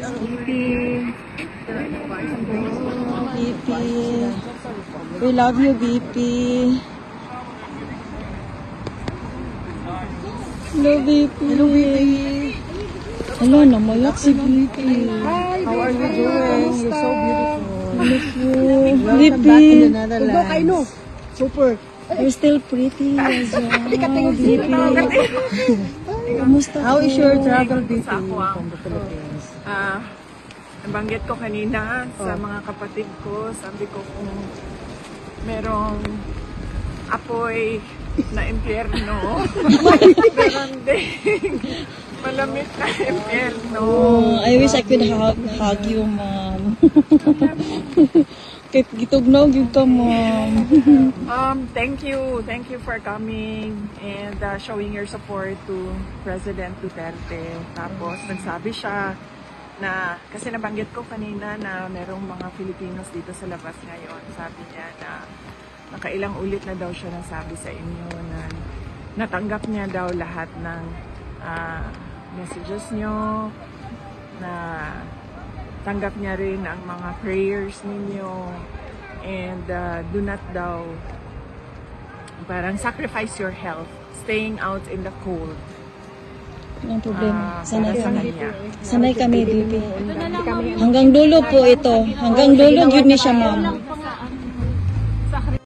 BP. BP. We love you, BP. Hello, BP. Hello, BP. Hello, namayak si BP. Hi, how are you doing? You're so beautiful. BP. Look, I know. Super. You're still pretty as well. BP. Kamusta? How is your travel BP from the Philippines? Nabanggit ko kanina sa mga kapatid ko, sabi ko kung merong apoy na impyerno, meron ding malamig na impyerno. I wish I could hug you, Mom. Kahit gitugnaw yun ka, Mom. Thank you for coming and showing your support to President Duterte. Tapos nagsabi siya na, kasi nabanggit ko kanina na merong mga Filipinos dito sa labas ngayon. Sabi niya na nakailang ulit na daw siya nasabi sa inyo na natanggap niya daw lahat ng messages niyo, na tanggap niya rin ang mga prayers ninyo, and do not daw parang sacrifice your health staying out in the cold. Walang problema. Sanay Para sa kami. kanya. Sanay kami, BP. Hanggang dulo po ito. Hanggang dulo, yun ni siya, Mom.